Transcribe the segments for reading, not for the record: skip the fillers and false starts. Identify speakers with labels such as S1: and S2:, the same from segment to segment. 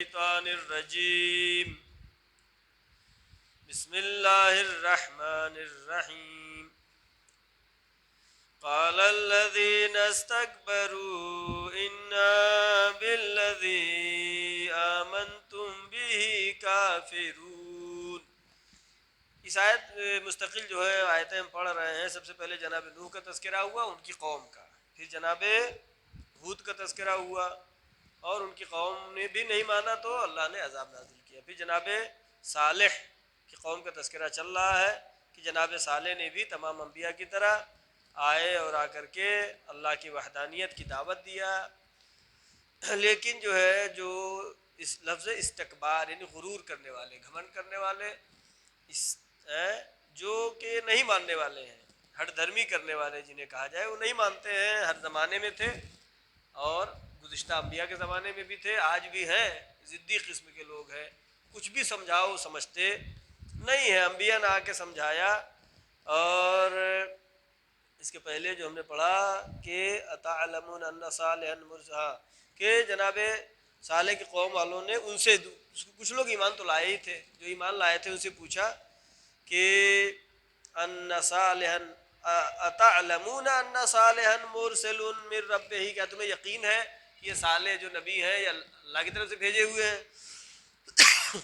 S1: الشيطان الرجيم بسم الله الرحمن الرحيم قال الذين استكبروا إنا بالذي آمنتم به كافرون. اس آیت مستقل جو ہے آیتیں ہم پڑھ رہے ہیں. سب سے پہلے جناب نوح کا تذکرہ ہوا، ان کی قوم کا، پھر جناب ہود کا تذکرہ ہوا اور ان کی قوم نے بھی نہیں مانا تو اللہ نے عذاب نازل کیا. پھر جناب صالح کی قوم کا تذکرہ چل رہا ہے کہ جناب صالح نے بھی تمام انبیاء کی طرح آئے اور آ کر کے اللہ کی وحدانیت کی دعوت دیا، لیکن جو اس لفظ استکبار یعنی غرور کرنے والے، گھمنڈ کرنے والے، جو کہ نہیں ماننے والے ہیں، ہٹ دھرمی کرنے والے جنہیں کہا جائے، وہ نہیں مانتے ہیں. ہر زمانے میں تھے اور گزشتہ انبیاء کے زمانے میں بھی تھے، آج بھی ہیں. ضدی قسم کے لوگ ہیں، کچھ بھی سمجھاؤ سمجھتے نہیں ہیں. انبیاء نے آ کے سمجھایا. اور اس کے پہلے جو ہم نے پڑھا کہ اتعلمون ان صالحا مرسلا، کہ جناب صالح کی قوم والوں نے ان سے، کچھ لوگ ایمان تو لائے ہی تھے، جو ایمان لائے تھے ان سے پوچھا کہ ان صالحا اتعلمون ان صالحا مرسل من ربہ، کیا تمہیں یقین ہے کہ یہ صالح جو نبی ہیں یہ اللہ کی طرف سے بھیجے ہوئے ہیں؟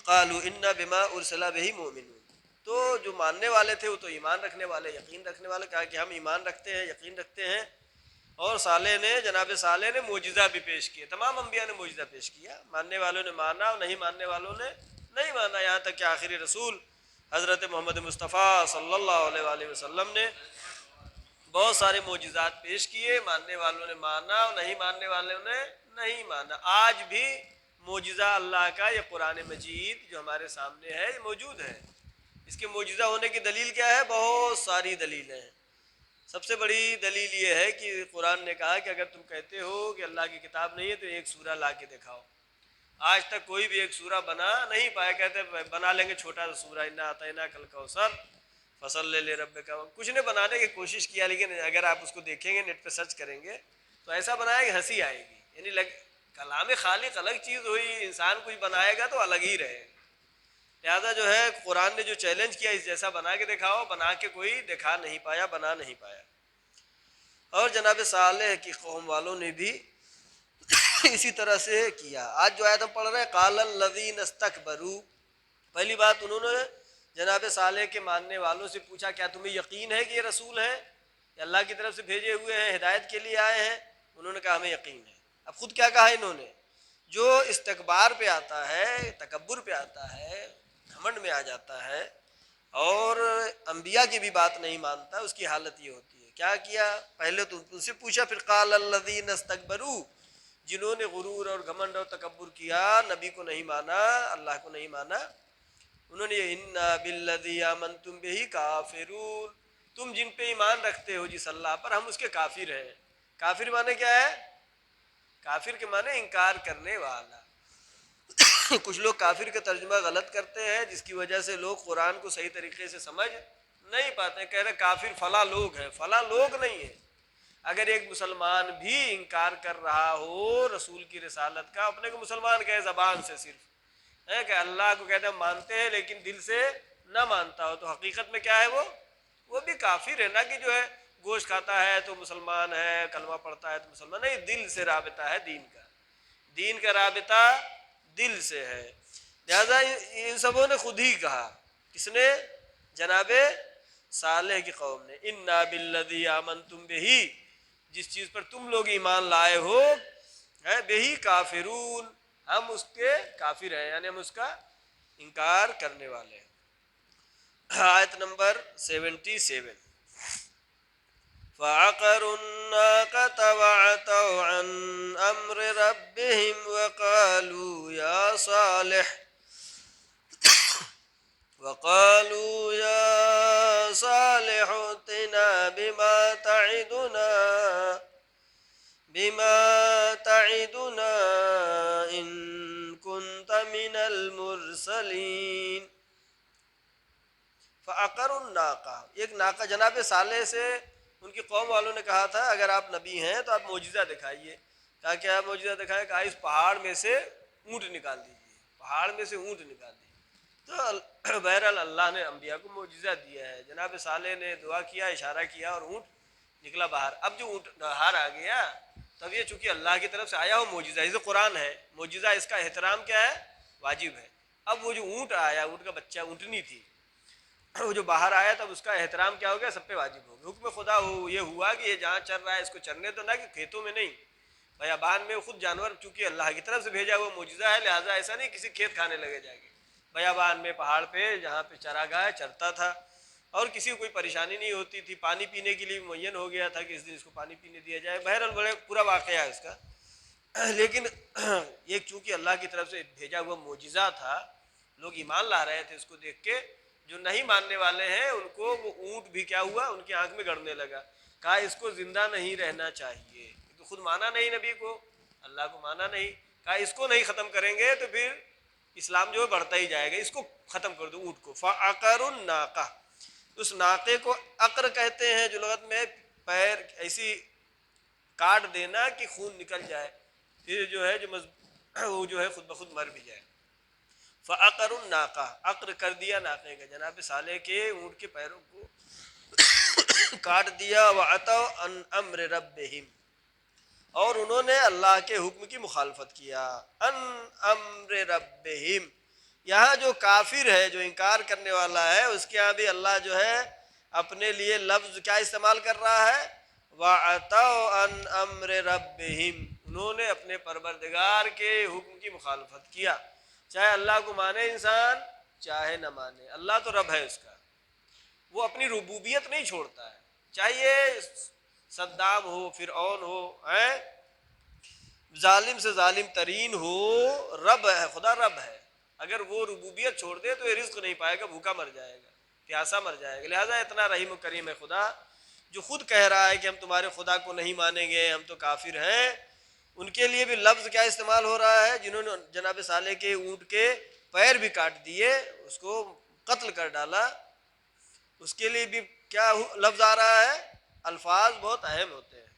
S1: قالوا انا بما ارسل به مؤمنون. تو جو ماننے والے تھے وہ تو ایمان رکھنے والے، یقین رکھنے والے، کہا کہ ہم ایمان رکھتے ہیں، یقین رکھتے ہیں. اور صالح نے، جناب صالح نے معجزہ بھی پیش کیے. تمام انبیاء نے معجزہ پیش کیا. ماننے والوں نے مانا اور نہیں ماننے والوں نے نہیں مانا، یہاں تک کہ آخری رسول حضرت محمد مصطفیٰ صلی اللہ علیہ وآلہ وسلم نے بہت سارے معجزات پیش کیے. ماننے والوں نے مانا اور نہیں ماننے والوں نے نہیں مانا. آج بھی معجزہ اللہ کا یہ قرآن مجید جو ہمارے سامنے ہے یہ موجود ہے. اس کے معجزہ ہونے کی دلیل کیا ہے؟ بہت ساری دلیلیں ہیں. سب سے بڑی دلیل یہ ہے کہ قرآن نے کہا کہ اگر تم کہتے ہو کہ اللہ کی کتاب نہیں ہے تو ایک سورہ لا کے دکھاؤ. آج تک کوئی بھی ایک سورہ بنا نہیں پایا. کہتے بنا لیں گے چھوٹا سا سورہ، انا اعطیناک الکوثر فصلی لربک، کچھ نے بنانے کی کوشش کیا، لیکن اگر آپ اس کو دیکھیں گے، نیٹ پہ سرچ کریں گے تو ایسا بنایا کہ ہنسی آئے گی. یعنی کلام خالق الگ چیز ہوئی، انسان کچھ بنائے گا تو الگ ہی رہے گا. لہٰذا جو ہے قرآن نے جو چیلنج کیا اس جیسا بنا کے دکھاؤ، بنا کے کوئی دکھا نہیں پایا، بنا نہیں پایا. اور جناب صالح کی قوم والوں نے بھی اسی طرح سے کیا. آج جو آیت ہم پڑھ رہے ہیں قال الذین استکبروا، پہلی بات انہوں نے جناب صالح کے ماننے والوں سے پوچھا کیا تمہیں یقین ہے کہ یہ رسول ہیں، یہ اللہ کی طرف سے بھیجے ہوئے ہیں، ہدایت کے لیے آئے ہیں؟ انہوں نے کہا ہمیں یقین ہے. اب خود کیا کہا انہوں نے؟ جو استکبار پہ آتا ہے، تکبر پہ آتا ہے، گھمنڈ میں آ جاتا ہے اور انبیاء کی بھی بات نہیں مانتا، اس کی حالت یہ ہوتی ہے. کیا کیا؟ پہلے تو ان سے پوچھا، پھر قال الذین استکبروا، جنہوں نے غرور اور گھمنڈ اور تکبر کیا، نبی کو نہیں مانا، اللہ کو نہیں مانا، انہوں نے انا بالذی آمنتم بہ کافرون، تم جن پہ ایمان رکھتے ہو جس اللہ پر، ہم اس کے کافر ہیں. کافر معنی کیا ہے؟ کافر کے معنی انکار کرنے والا. کچھ لوگ کافر کا ترجمہ غلط کرتے ہیں جس کی وجہ سے لوگ قرآن کو صحیح طریقے سے سمجھ نہیں پاتے. کہہ رہے کافر فلاں لوگ ہیں، فلاں لوگ نہیں ہیں. اگر ایک مسلمان بھی انکار کر رہا ہو رسول کی رسالت کا، اپنے کو مسلمان کہے زبان سے صرف ہے کہ اللہ کو کہتے ہیں مانتے ہیں لیکن دل سے نہ مانتا ہو، تو حقیقت میں کیا ہے؟ وہ بھی کافر ہے. نہ کہ جو ہے گوشت کھاتا ہے تو مسلمان ہے، کلمہ پڑھتا ہے تو مسلمان نہیں. دل سے رابطہ ہے دین کا رابطہ دل سے ہے. لہذا ان سبوں نے خود ہی کہا، کس نے؟ جناب صالح کی قوم نے، انا بالذی آمنتم بہ، جس چیز پر تم لوگ ایمان لائے ہو، ہے بہی کافرون، ہم اس کے کافر ہیں، یعنی ہم اس کا انکار کرنے والے ہیں. آیت نمبر 77. فعقروا الناقة وعتوا عن أمر ربهم وقالوا يا صالح ائتنا بما تعدنا إن كنت من المرسلين. فعقروا الناقة، ایک ناقہ جناب صالح سے ان کی قوم والوں نے کہا تھا اگر آپ نبی ہیں تو آپ معجزہ دکھائیے. کہا کہ آپ معجزہ دکھائیں؟ کہا اس پہاڑ میں سے اونٹ نکال دیجیے. پہاڑ میں سے اونٹ نکال دی. تو بہرحال اللہ نے انبیاء کو معجزہ دیا ہے. جناب صالح نے دعا کیا, اشارہ کیا اور اونٹ نکلا باہر. اب جو اونٹ باہر آ گیا تب یہ چونکہ اللہ کی طرف سے آیا ہو معجزہ, اسے قرآن ہے معجزہ, اس کا احترام کیا ہے, واجب ہے. اب وہ جو اونٹ آیا, اونٹ کا بچہ, اونٹنی تھی, وہ جو باہر آیا تب اس کا احترام کیا ہو گیا, سب پہ واجب ہو گیا. حکم خدا یہ ہوا کہ یہ جہاں چر رہا ہے اس کو چرنے تو نہ, کہ کھیتوں میں نہیں, بیابان میں. خود جانور چونکہ اللہ کی طرف سے بھیجا ہوا معجزہ ہے, لہٰذا ایسا نہیں کسی کھیت کھانے لگے جا کے, بیابان میں پہاڑ پہ جہاں پہ چراگاہ چرتا تھا, اور کسی کو کوئی پریشانی نہیں ہوتی تھی. پانی پینے کے لیے معین ہو گیا تھا کہ اس دن اس کو پانی پینے دیا جائے. بہرحال بڑے پورا واقعہ ہے اس کا. لیکن یہ چونکہ اللہ کی طرف سے بھیجا ہوا معجزہ تھا, لوگ ایمان لا رہے تھے اس کو دیکھ کے. جو نہیں ماننے والے ہیں ان کو وہ اونٹ بھی کیا ہوا, ان کی آنکھ میں گڑنے لگا. کہا اس کو زندہ نہیں رہنا چاہیے, تو خود مانا نہیں نبی کو, اللہ کو مانا نہیں. کہا اس کو نہیں ختم کریں گے تو پھر اسلام جو ہے بڑھتا ہی جائے گا, اس کو ختم کر دو اونٹ کو. فَعَقَرُ النَّاقَةَ, اس ناقے کو عقر کہتے ہیں جو لغت میں پیر ایسی کاٹ دینا کہ خون نکل جائے, پھر جو ہے وہ جو ہے خود بخود مر بھی جائے. فعقر الناقہ, عقر کر دیا ناقے کا. جناب صالح کے اونٹ کے پیروں کو کاٹ دیا. وَعَتَوْا عَنْ أَمْرِ رَبِّهِمْ, اور انہوں نے اللہ کے حکم کی مخالفت کیا. عَنْ أَمْرِ رَبِّهِمْ, یہاں جو کافر ہے, جو انکار کرنے والا ہے, اس کے یہاں بھی اللہ جو ہے اپنے لیے لفظ کیا استعمال کر رہا ہے, وَعَتَوْا عَنْ أَمْرِ رَبِّهِمْ, انہوں نے اپنے پروردگار کے حکم کی مخالفت کیا. چاہے اللہ کو مانے انسان چاہے نہ مانے, اللہ تو رب ہے اس کا, وہ اپنی ربوبیت نہیں چھوڑتا ہے. چاہے صدام ہو, فرعون ہو, ظالم سے ظالم ترین ہو, رب ہے, خدا رب ہے. اگر وہ ربوبیت چھوڑ دے تو یہ رزق نہیں پائے گا, بھوکا مر جائے گا, پیاسا مر جائے گا. لہٰذا اتنا رحیم و کریم ہے خدا, جو خود کہہ رہا ہے کہ ہم تمہارے خدا کو نہیں مانیں گے, ہم تو کافر ہیں. ان کے لیے بھی لفظ کیا استعمال ہو رہا ہے, جنہوں نے جناب صالح کے اونٹ کے پیر بھی کاٹ دیے, اس کو قتل کر ڈالا, اس کے لیے بھی کیا لفظ آ رہا ہے. الفاظ بہت اہم ہوتے ہیں.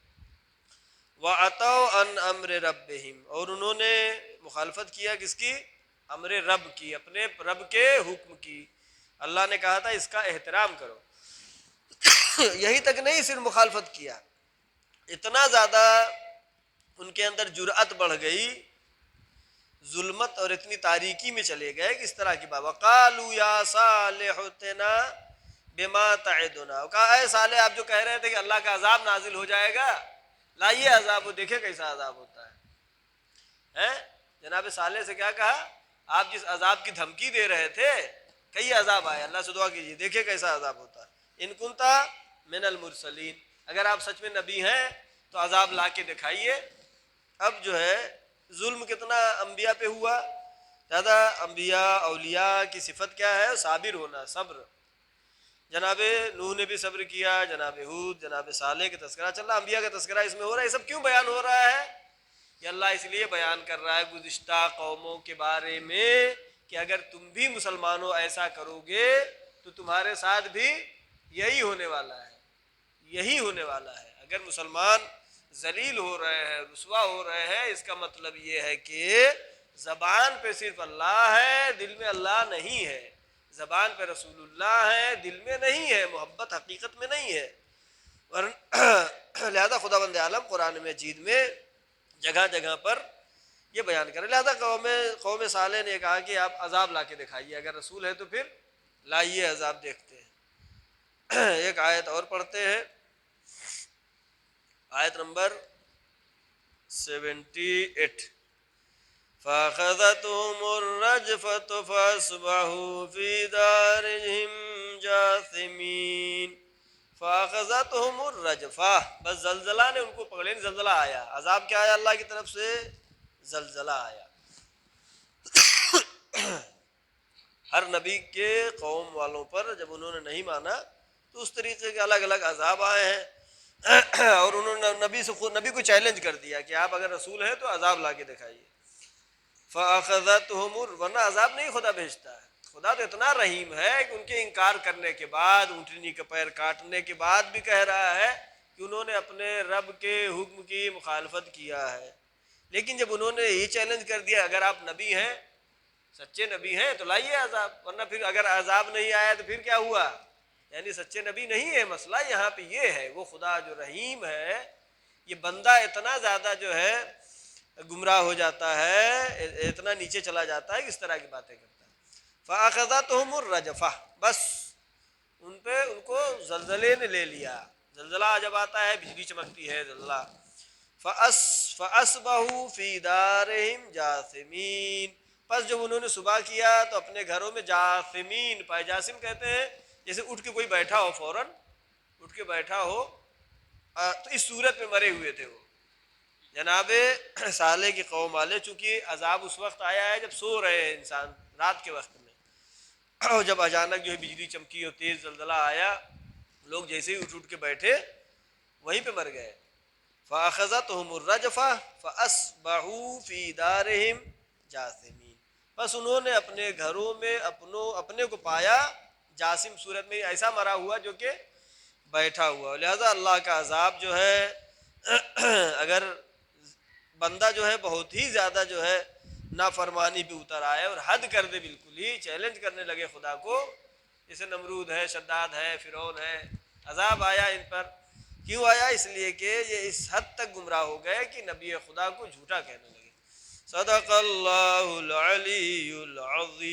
S1: وَعَتَوْا عَنْ أَمْرِ رَبِّهِمْ, اور انہوں نے مخالفت کیا کس کی, امر رب کی, اپنے رب کے حکم کی. اللہ نے کہا تھا اس کا احترام کرو. یہی تک نہیں, صرف مخالفت کیا, اتنا زیادہ ان کے اندر جرأت بڑھ گئی, ظلمت اور اتنی تاریکی میں چلے گئے کہ اس طرح کی بات. وَقَالُوا يَا صَالِحُ ائْتِنَا بِمَا تَعِدُنَا, کہا اے صالح آپ جو کہہ رہے تھے کہ اللہ کا عذاب نازل ہو جائے گا, لائیے عذاب, وہ دیکھے کیسا عذاب ہوتا ہے. جناب صالح سے کیا کہا, آپ جس عذاب کی دھمکی دے رہے تھے کئی عذاب آئے, اللہ سے دعا کیجیے دیکھے کیسا عذاب ہوتا ہے. ان کنتا من المرسلین, اگر آپ سچ میں نبی ہیں تو عذاب لا کے دکھائیے. اب جو ہے ظلم کتنا انبیاء پہ ہوا, زیادہ انبیاء اولیاء کی صفت کیا ہے, صابر ہونا, صبر. جناب نوح نے بھی صبر کیا, جناب ہود, جناب صالح کا تذکرہ چل رہا, انبیاء کا تذکرہ اس میں ہو رہا ہے. یہ سب کیوں بیان ہو رہا ہے, کہ اللہ اس لیے بیان کر رہا ہے گزشتہ قوموں کے بارے میں کہ اگر تم بھی مسلمانوں ایسا کرو گے تو تمہارے ساتھ بھی یہی ہونے والا ہے, یہی ہونے والا ہے. اگر مسلمان ذلیل ہو رہے ہیں, رسوا ہو رہے ہیں, اس کا مطلب یہ ہے کہ زبان پہ صرف اللہ ہے, دل میں اللہ نہیں ہے. زبان پہ رسول اللہ ہے, دل میں نہیں ہے, محبت حقیقت میں نہیں ہے. لہذا خداوند عالم قرآن مجید میں جگہ جگہ پر یہ بیان کرے. لہذا قوم صالح نے کہا کہ آپ عذاب لا کے دکھائیے, اگر رسول ہے تو پھر لائیے عذاب, دیکھتے ہیں. ایک آیت اور پڑھتے ہیں, آیت نمبر 78. فَأَخَذَتْهُمُ الرَّجْفَةُ فَأَصْبَحُوا فِي دَارِهِمْ جَاثِمِينَ. فَأَخَذَتْهُمُ الرَّجْفَةُ, بس زلزلہ نے ان کو پکڑ لیا. زلزلہ آیا, عذاب کیا آیا اللہ کی طرف سے, زلزلہ آیا. ہر نبی کے قوم والوں پر جب انہوں نے نہیں مانا تو اس طریقے کے الگ الگ عذاب آئے ہیں. اور انہوں نے نبی کو چیلنج کر دیا کہ آپ اگر رسول ہیں تو عذاب لا کے دکھائیے. فَأَخَذَتْهُمُ, ورنہ عذاب نہیں خدا بھیجتا ہے. خدا تو اتنا رحیم ہے کہ ان کے انکار کرنے کے بعد, اونٹنی کے پیر کاٹنے کے بعد بھی کہہ رہا ہے کہ انہوں نے اپنے رب کے حکم کی مخالفت کیا ہے. لیکن جب انہوں نے یہ چیلنج کر دیا اگر آپ نبی ہیں سچے نبی ہیں تو لائیے عذاب، ورنہ پھر اگر عذاب نہیں آیا تو پھر کیا ہوا؟ یعنی سچے نبی نہیں ہے۔ مسئلہ یہاں پہ یہ ہے، وہ خدا جو رحیم ہے، یہ بندہ اتنا زیادہ جو ہے گمراہ ہو جاتا ہے، اتنا نیچے چلا جاتا ہے کہ اس طرح کی باتیں کرتا ہے۔ فَأَخَذَتْهُمُ الرَّجْفَةُ، بس ان پہ ان کو زلزلے نے لے لیا۔ زلزلہ جب آتا ہے بجلی چمکتی ہے، زلزلہ۔ فَأَصْبَحُوا فِي دَارِهِمْ جَاثِمِينَ، پس جب انہوں نے صبح کیا تو اپنے گھروں میں جاثمین پائے۔ جاسم کہتے ہیں جیسے اٹھ کے کوئی بیٹھا ہو، فوراً اٹھ کے بیٹھا ہو، تو اس صورت میں مرے ہوئے تھے وہ۔ جناب صالح کی قوم والے، چونکہ عذاب اس وقت آیا ہے جب سو رہے ہیں انسان، رات کے وقت میں، اور جب اچانک جو ہے بجلی چمکی اور تیز زلزلہ آیا، لوگ جیسے ہی اٹھ کے بیٹھے وہیں پہ مر گئے۔ فَأَخَذَتْهُمُ الرَّجْفَةُ فَأَصْبَحُوا فِي دَارِهِمْ جَاثِمِينَ، بس انہوں نے اپنے گھروں میں اپنے کو پایا جاسم صورت میں، ایسا مرا ہوا جو کہ بیٹھا ہوا۔ لہذا اللہ کا عذاب جو ہے اگر بندہ جو ہے بہت ہی زیادہ جو ہے نافرمانی پہ اتر آئے اور حد کر دے، بالکل ہی چیلنج کرنے لگے خدا کو، جیسے نمرود ہے، شداد ہے، فرعون ہے، عذاب آیا ان پر۔ کیوں آیا؟ اس لیے کہ یہ اس حد تک گمراہ ہو گئے کہ نبی خدا کو جھوٹا کہنے لگے۔ صدق اللہ العلی العظیم۔